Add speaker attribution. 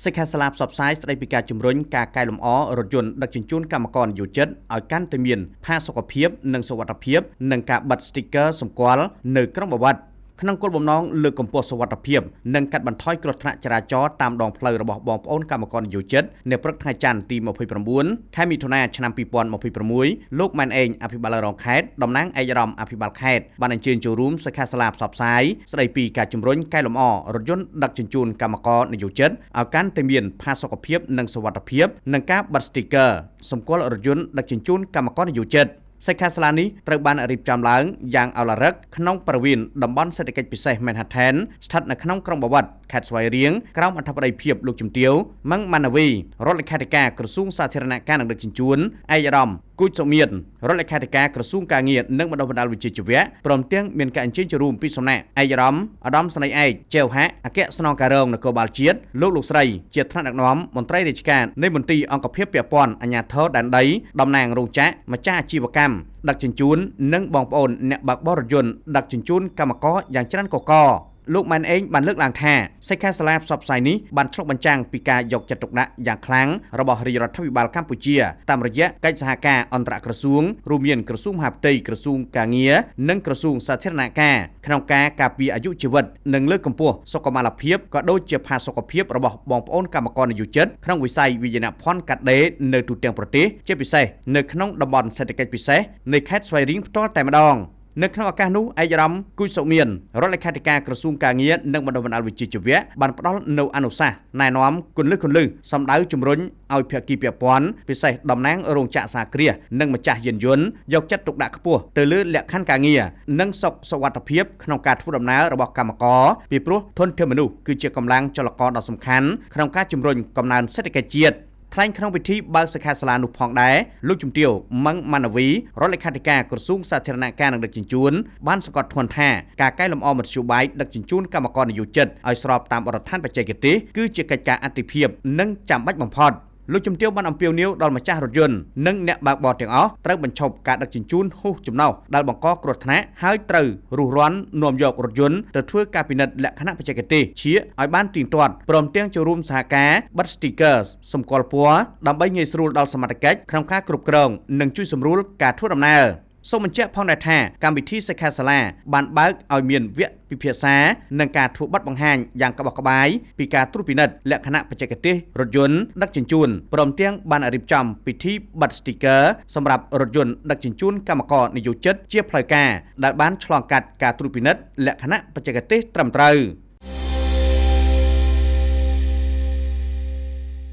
Speaker 1: សិក្ខាសាលាផ្សព្វផ្សាយស្ដីពីការជំរុញការកែលម្អរថយន្តដឹកជញ្ជូនកម្មករនិយោជិតឲ្យកាន់តែមានផាសុកភាពនិងសុវត្ថិភាពនិងការបិទ sticker សម្គាល់នៅក្នុងបវត្តក្នុងគោលបំណងលើកកម្ពស់សុវត្ថិភាពនិងកាត់បន្ថយគ្រោះថ្នាក់ចរាចរណ៍តាមដងផ្លូវរបស់បងប្អូនកម្មករនិយោជិតនៅព្រឹកថ្ងៃច័ន្ទទី29ខែមិថុនាឆ្នាំ2026លោកម៉ែនអេងអភិបាលរងខេត្តតំណាងឯកឧត្តមអភិបាលខេត្តបានអញ្ជើញចូលរួមសិក្ខាសាលាផ្សព្វផ្សាយស្ដីពីការជំរុញកែលម្អរថយន្តដឹកជញ្ជូនកម្មករនិយោជិតឲ្យកាន់តែមានផាសុកភាពនិងសុវត្ថិភាពនិងការបិទ sticker សម្គាល់រថយន្តដឹកជញ្ជូនកម្មករនិយោជិតសិក្ខាសាលានេះត្រូវបានរៀបចំឡើងយ៉ាងឱឡារិកក្នុងបរិវេណតំបន់សេដ្ឋកិច្ចពិសេស Manhattan ស្ថិតនៅក្នុងក្រុងបាវិតខេត្តស្វាយរៀងក្រោមអធិបតីភាពលោកជំទាវម៉ាំងម៉ាណាវីរដ្ឋលេខាធិការក្រសួងសាធារណការនិងដឹកជញ្ជូនឯកឧត្តមគូចសុមានរដ្ឋលេខាធិការក្រសួងការងារនិងបណ្ដុះបណ្ដាលវិជ្ជាជីវៈព្រមទាំងមានការអញ្ជើញចូលរួមពីសំណាក់ឯកឧត្តមឧត្តមស្នេហ៍ឯកជេវហៈអគ្គស្នងការរងនគរបាលជាតិលោកស្រីជាថ្នាក់ដឹកនាំមន្ត្រីរាជការនៃមន្ទីរអង្គភាពពាក់ព័ន្ធអាជ្ញាធរដែនដីតំណាងរោងចក្រម្ចាស់អាជីវកម្មដឹកជញ្ជូននិងបងប្អូនអ្នកបើកបររថយន្តដឹកជញ្ជូនកម្មករយ៉ាងច្រើនកកលោកម៉ែនអេងបានលើកឡើងថាសិក្ខាសាលាផ្សព្វផ្សាយនេះបានឆ្លុះបញ្ចាំងពីការយកចិត្តទុកដាក់យ៉ាងខ្លាំងរបស់រាជរដ្ឋាភិបាលកម្ពុជាតាមរយៈកិច្ចសហការអន្តរក្រសួងរួមមានក្រសួងមហាផ្ទៃក្រសួងការងារនិងក្រសួងសាធារណការក្នុងការការពារអាយុជីវិតនិងលើកកម្ពស់សុខុមាលភាពក៏ដូចជាផាសុកភាពរបស់បងប្អូនកម្មករនិយោជិតក្នុងវិស័យវិញ្ញាណភ័ណ្ឌកាត់ដេរនៅទូទាំងប្រទេសជាពិសេសនៅក្នុងតំបន់សេដ្ឋកិច្ចពិសេសនៃខេត្តស្វាយរៀងផ្ទាល់តែម្ដងនៅក្នុងឱកាសនោះឯកឧត្តមគូចសុមានរដ្ឋលេខាធិការក្រសួងការងារនិងបណ្ដុះបណ្ដាលវិជ្ជាជីវៈបានផ្ដល់នូវអនុសាសន៍ណែនាំគន្លឹះសម្ដៅជំរុញឲ្យភាគីពាក់ព័ន្ធពិសេសតំណាងរោងចក្រសហគ្រាសនិងម្ចាស់យានយន្តយកចិត្តទុកដាក់ខ្ពស់ទៅលើលក្ខខណ្ឌការងារនិងសុវត្ថិភាពក្នុងការធ្វើដំណើររបស់កម្មករពីព្រោះធនធានមនុស្សគឺជាកម្លាំងចលករដ៏សំខាន់ក្នុងការជំរុញកំណើនសេដ្ឋកិច្ចជាតិថ្លែងក្នុងពិធីបើកសិក្ខាសាលានោះផងដែរលោកជំទាវម៉ាំងម៉ាណាវីរដ្ឋលេខាធិការក្រសួងសាធារណការនិងដឹកជញ្ជូនបានសង្កត់ធ្ងន់ថាការកែលម្អមធ្យោបាយដឹកជញ្ជូនកម្មករនិយោជិតឲ្យស្របតាមបទដ្ឋានបច្ចេកទេសគឺជាកិច្ចការអាទិភាពនិងចាំបាច់បំផុតលោកជំទាវបានអំពាវនាវដល់ម្ចាស់រថយន្តនិងអ្នកបើកបរទាំងអស់ត្រូវបញ្ឈប់ការដឹកជញ្ជូនហួសចំណុះដែលបង្កគ្រោះថ្នាក់ហើយត្រូវរុះរាន់នាំយករថយន្តទៅធ្វើការពិនិត្យលក្ខណៈបច្ចេកទេសជាឲ្យបានទៀងទាត់ព្រមទាំងចូលរួមសហការបិទ sticker សម្គាល់ពណ៌ដើម្បីងាយស្រួលដល់សមត្ថកិច្ចក្នុងការគ្រប់គ្រងនិងជួយសម្រួលការធ្វើដំណើរសូមបញ្ជាក់ផងដែរថាកម្មវិធីសិក្ខាសាលាបានបើកឲ្យមានវគ្គពិភាក្សានិងការធ្វើបទបង្ហាញយ៉ាងក្បោះក្បាយពីការត្រួតពិនិត្យលក្ខណៈបច្ចេកទេសរថយន្តដឹកជញ្ជូនព្រមទាំងបានរៀបចំពិធីបិទ sticker សម្រាប់រថយន្តដឹកជញ្ជូនកម្មករនិយោជិតជាផ្លូវការដែលបានឆ្លងកាត់ការត្រួតពិនិត្យលក្ខណៈបច្ចេកទេសត្រឹមត្រូវ